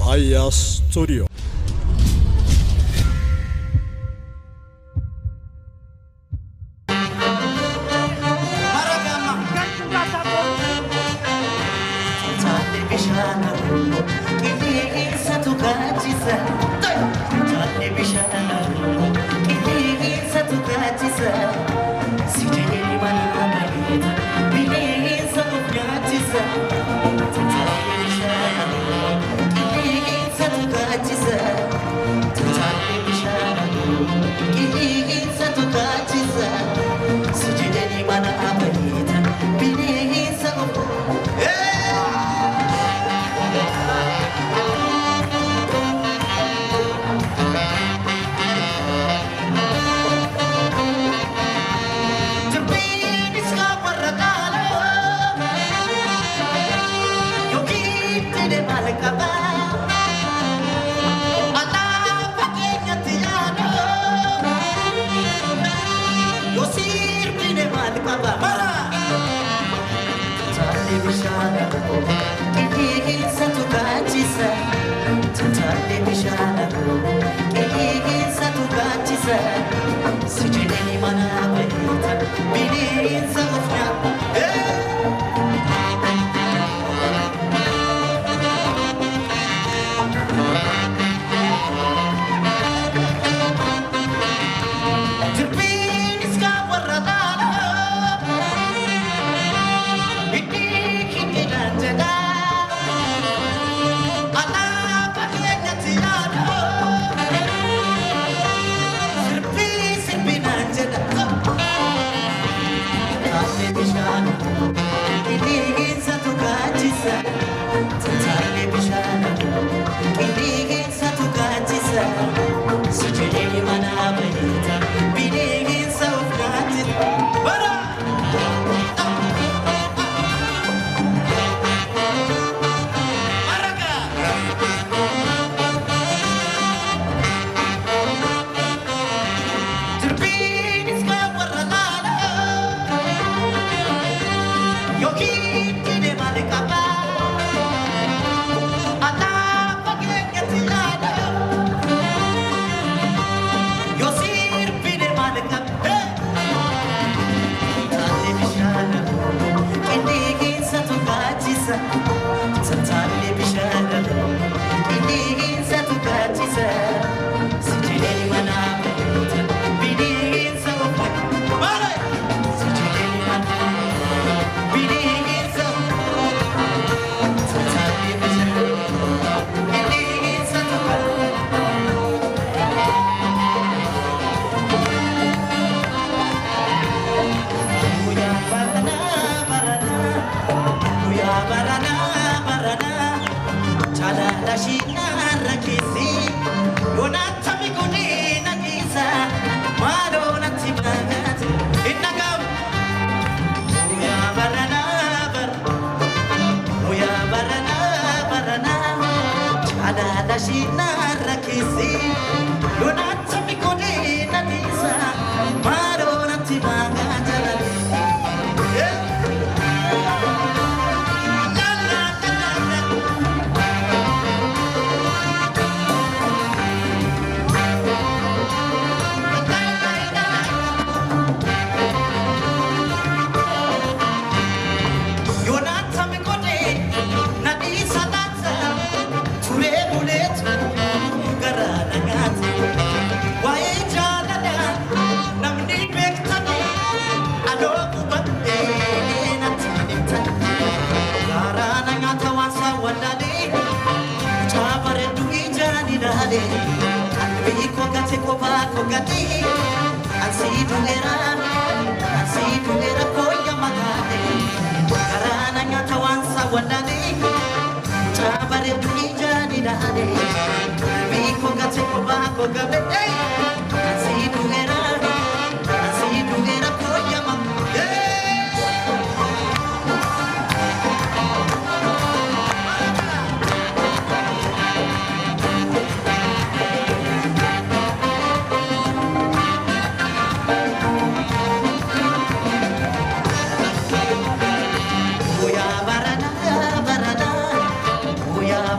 Aya Studio.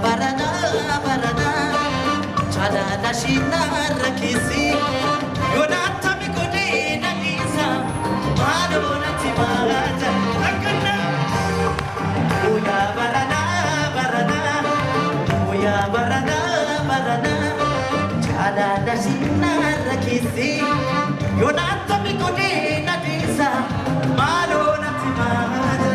Barana, barana, shina rakisi yonata mikode nanisa malona timata akana oya barana barana jala shina rakisi yonata mikode nanisa malona timata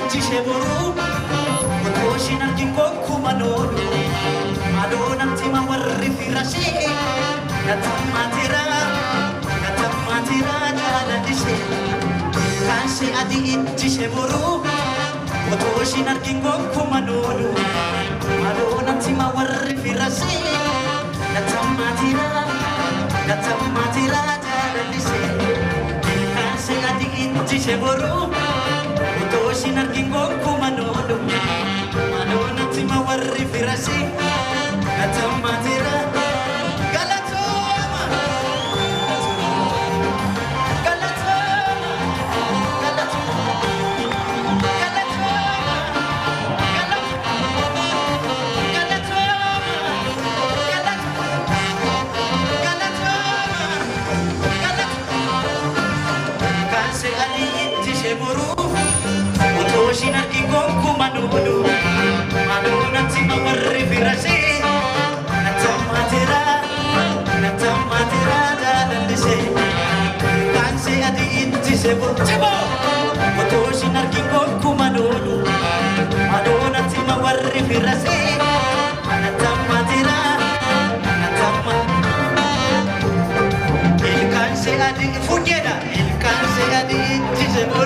Chisheburu, Motoshin and Kingoku Manolo, Madonna Tima Warifirashi, Natamatira, Dishi, Kanshi Adi Chisheburu, Motoshin and Kingoku Manolo, Madonna Tima Warifirashi, Natamatira, Dishi, Kanshi Adi Chisheburu. Toshinar kingoku manolo Madonna tima warri firasi Natamatira Galatoma Kanse ali tisheburu Toshinar kingoku manolo Madonna tima warri firasi Natamatira dalandise Kanse adi inti sebo Toshinar kingoku manolo Madonna tima warri firasi Natamatira Il kanse adi fugera Il kanse adi inti sebo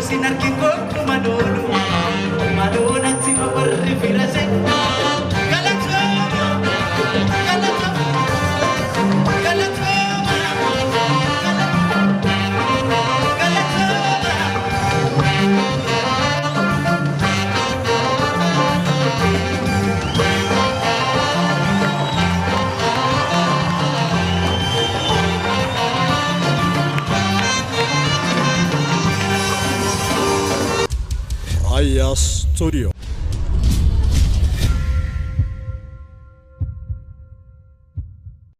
Sinar kingoku manolo Madonna tima warri firase Aya Studio.